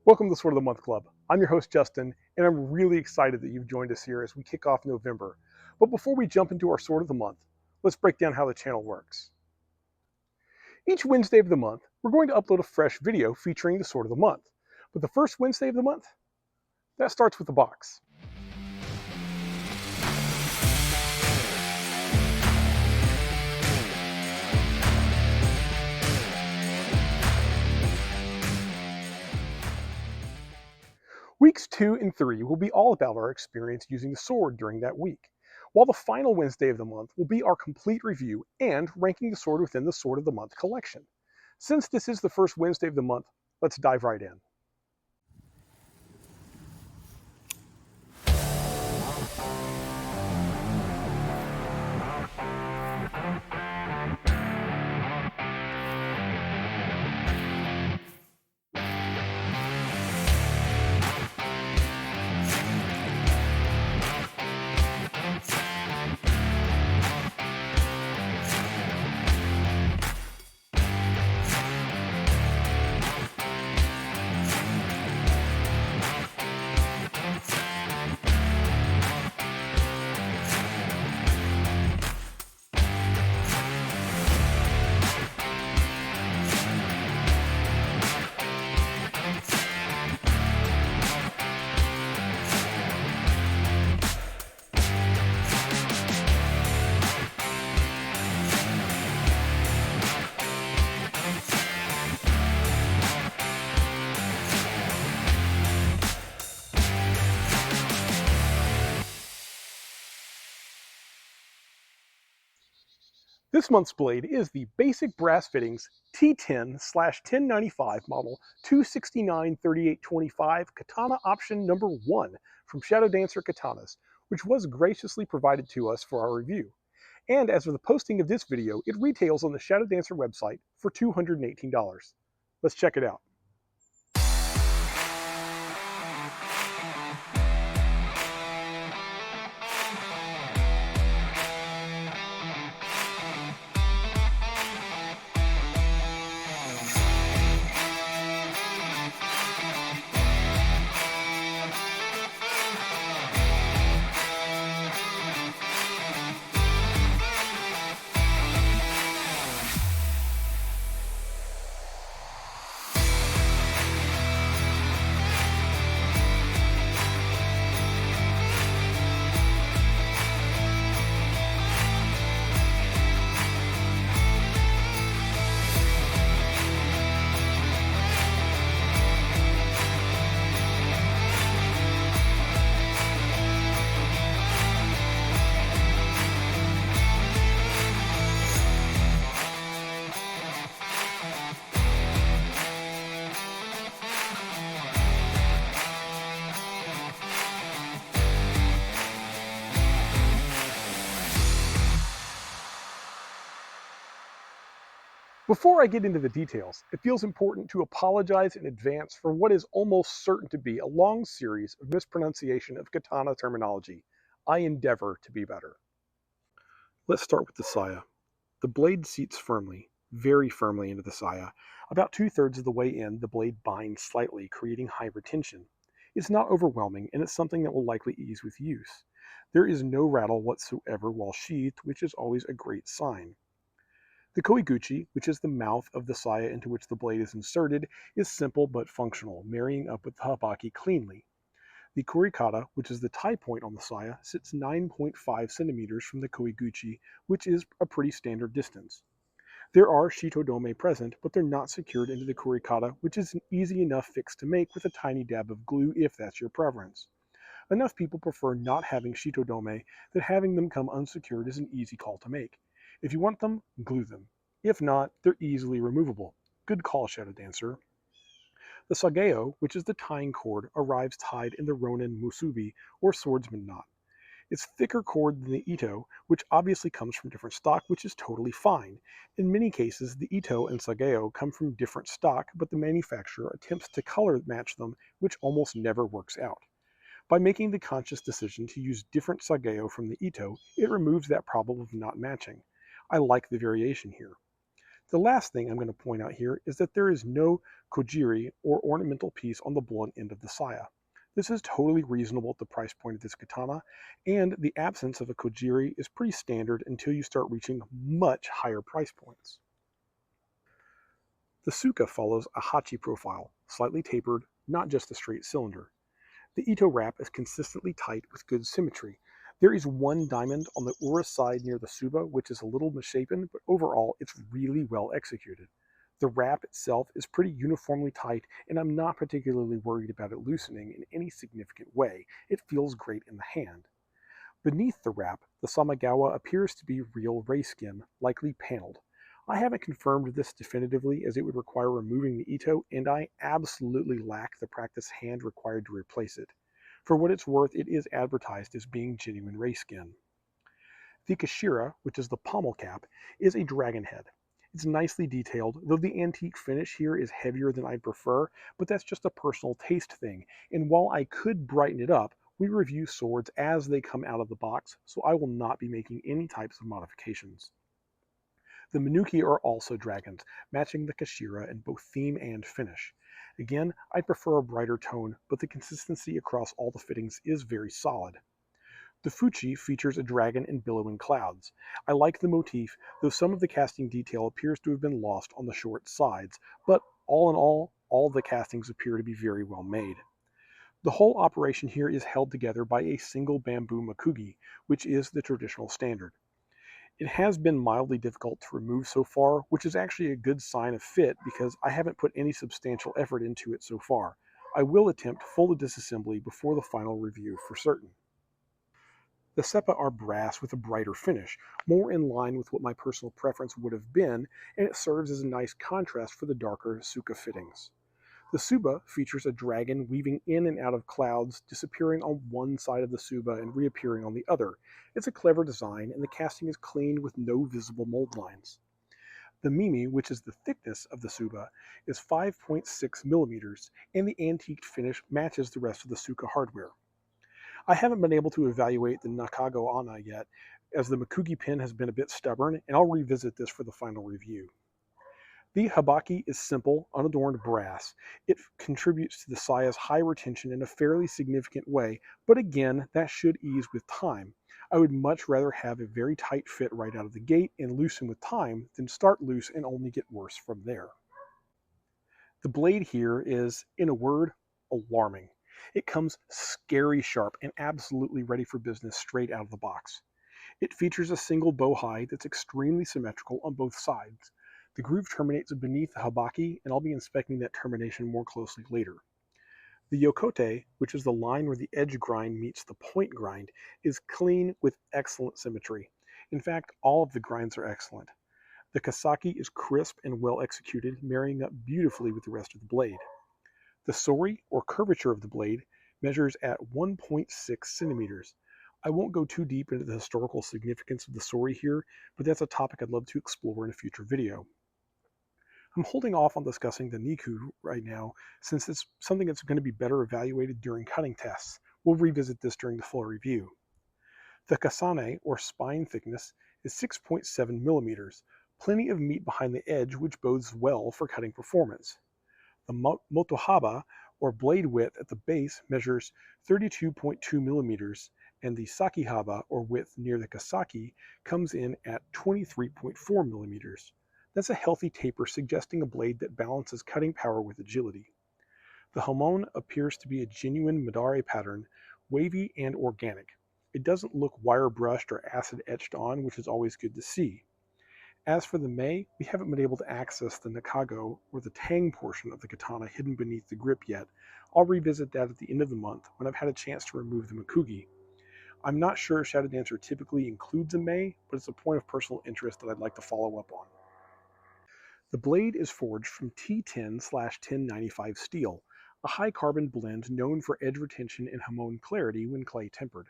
Welcome to the Sword of the Month Club. I'm your host, Justin, and I'm really excited that you've joined us here as we kick off November. But before we jump into our Sword of the Month, let's break down how the channel works. Each Wednesday of the month, we're going to upload a fresh video featuring the Sword of the Month. But the first Wednesday of the month, that starts with the box. Weeks 2 and 3 will be all about our experience using the sword during that week, while the final Wednesday of the month will be our complete review and ranking the sword within the Sword of the Month collection. Since this is the first Wednesday of the month, let's dive right in. This month's blade is the basic brass fittings T10/1095 model 269-3825 Katana option number 1 from Shadowdancer Katanas, which was graciously provided to us for our review. And as of the posting of this video, it retails on the Shadowdancer website for $218. Let's check it out. Before I get into the details, it feels important to apologize in advance for what is almost certain to be a long series of mispronunciation of katana terminology. I endeavor to be better. Let's start with the saya. The blade seats firmly, very firmly into the saya. About 2/3 of the way in, the blade binds slightly, creating high retention. It's not overwhelming, and it's something that will likely ease with use. There is no rattle whatsoever while sheathed, which is always a great sign. The koiguchi, which is the mouth of the saya into which the blade is inserted, is simple but functional, marrying up with the habaki cleanly. The kurikata, which is the tie point on the saya, sits 9.5 centimeters from the koiguchi, which is a pretty standard distance. There are shitodome present, but they're not secured into the kurikata, which is an easy enough fix to make with a tiny dab of glue if that's your preference. Enough people prefer not having shitodome that having them come unsecured is an easy call to make. If you want them, glue them. If not, they're easily removable. Good call, Shadowdancer. The sageo, which is the tying cord, arrives tied in the ronin musubi, or swordsman knot. It's thicker cord than the ito, which obviously comes from different stock, which is totally fine. In many cases, the ito and sageo come from different stock, but the manufacturer attempts to color match them, which almost never works out. By making the conscious decision to use different sageo from the ito, it removes that problem of not matching. I like the variation here. The last thing I'm going to point out here is that there is no kojiri or ornamental piece on the blunt end of the saya. This is totally reasonable at the price point of this katana, and the absence of a kojiri is pretty standard until you start reaching much higher price points. The suka follows a hachi profile, slightly tapered, not just a straight cylinder. The ito wrap is consistently tight with good symmetry. There is one diamond on the ura side near the suba, which is a little misshapen, but overall it's really well executed. The wrap itself is pretty uniformly tight, and I'm not particularly worried about it loosening in any significant way. It feels great in the hand. Beneath the wrap, the Samigawa appears to be real ray skin, likely paneled. I haven't confirmed this definitively as it would require removing the ito, and I absolutely lack the practice hand required to replace it. For what it's worth, it is advertised as being genuine ray skin. The Kashira, which is the pommel cap, is a dragon head. It's nicely detailed, though the antique finish here is heavier than I'd prefer, but that's just a personal taste thing, and while I could brighten it up, we review swords as they come out of the box, so I will not be making any types of modifications. The Minuki are also dragons, matching the Kashira in both theme and finish. Again, I'd prefer a brighter tone, but the consistency across all the fittings is very solid. The Fuchi features a dragon in billowing clouds. I like the motif, though some of the casting detail appears to have been lost on the short sides, but all in all the castings appear to be very well made. The whole operation here is held together by a single bamboo makugi, which is the traditional standard. It has been mildly difficult to remove so far, which is actually a good sign of fit because I haven't put any substantial effort into it so far. I will attempt full disassembly before the final review for certain. The seppa are brass with a brighter finish, more in line with what my personal preference would have been, and it serves as a nice contrast for the darker suka fittings. The suba features a dragon weaving in and out of clouds, disappearing on one side of the suba and reappearing on the other. It's a clever design, and the casting is clean with no visible mold lines. The mimi, which is the thickness of the suba, is 5.6 millimeters, and the antiqued finish matches the rest of the suka hardware. I haven't been able to evaluate the Nakago Ana yet, as the Makugi pin has been a bit stubborn, and I'll revisit this for the final review. The habaki is simple, unadorned brass. It contributes to the saya's high retention in a fairly significant way, but again, that should ease with time. I would much rather have a very tight fit right out of the gate and loosen with time than start loose and only get worse from there. The blade here is, in a word, alarming. It comes scary sharp and absolutely ready for business straight out of the box. It features a single bow hide that's extremely symmetrical on both sides. The groove terminates beneath the habaki, and I'll be inspecting that termination more closely later. The yokote, which is the line where the edge grind meets the point grind, is clean with excellent symmetry. In fact, all of the grinds are excellent. The kasaki is crisp and well executed, marrying up beautifully with the rest of the blade. The sori, or curvature of the blade, measures at 1.6 centimeters. I won't go too deep into the historical significance of the sori here, but that's a topic I'd love to explore in a future video. I'm holding off on discussing the niku right now, since it's something that's going to be better evaluated during cutting tests. We'll revisit this during the full review. The kasane, or spine thickness, is 6.7 millimeters, plenty of meat behind the edge which bodes well for cutting performance. The motohaba, or blade width at the base, measures 32.2 millimeters, and the sakihaba, or width near the kasaki, comes in at 23.4 millimeters. That's a healthy taper suggesting a blade that balances cutting power with agility. The hamon appears to be a genuine Madare pattern, wavy and organic. It doesn't look wire brushed or acid etched on, which is always good to see. As for the mei, we haven't been able to access the nakago or the tang portion of the katana hidden beneath the grip yet. I'll revisit that at the end of the month when I've had a chance to remove the makugi. I'm not sure if shadowdancer typically includes a mei, but it's a point of personal interest that I'd like to follow up on. The blade is forged from T10/1095 steel, a high carbon blend known for edge retention and hamon clarity when clay tempered.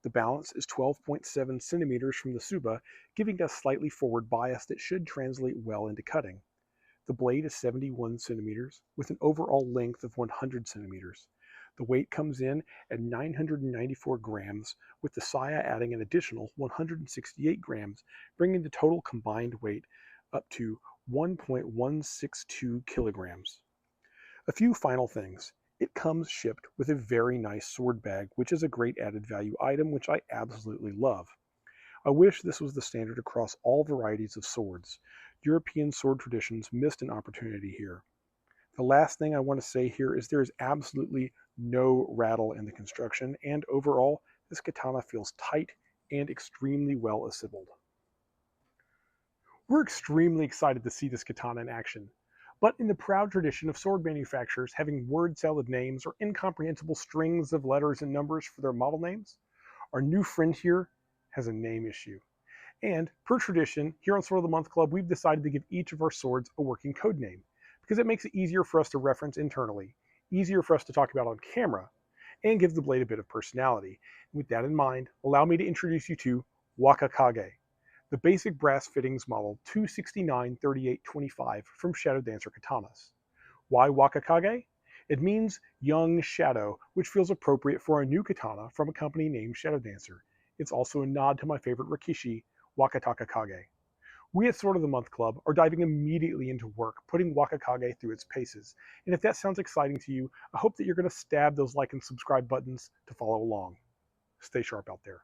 The balance is 12.7 centimeters from the suba, giving a slightly forward bias that should translate well into cutting. The blade is 71 centimeters, with an overall length of 100 centimeters. The weight comes in at 994 grams, with the saya adding an additional 168 grams, bringing the total combined weight up to 1.162 kilograms. A few final things. It comes shipped with a very nice sword bag, which is a great added value item, which I absolutely love. I wish this was the standard across all varieties of swords. European sword traditions missed an opportunity here. The last thing I want to say here is there is absolutely no rattle in the construction, and overall, this katana feels tight and extremely well assembled. We're extremely excited to see this katana in action, but in the proud tradition of sword manufacturers having word-salad names or incomprehensible strings of letters and numbers for their model names, our new friend here has a name issue. And, per tradition, here on Sword of the Month Club, we've decided to give each of our swords a working code name, because it makes it easier for us to reference internally, easier for us to talk about on camera, and gives the blade a bit of personality. With that in mind, allow me to introduce you to Wakakage, the basic brass fittings model 269-38-25 from shadowdancer katanas. Why Wakakage? It means young shadow, which feels appropriate for a new katana from a company named Shadowdancer. It's also a nod to my favorite Rikishi, Wakatakakage. We at Sword of the Month Club are diving immediately into work, putting Wakakage through its paces. And if that sounds exciting to you, I hope that you're going to stab those like and subscribe buttons to follow along. Stay sharp out there.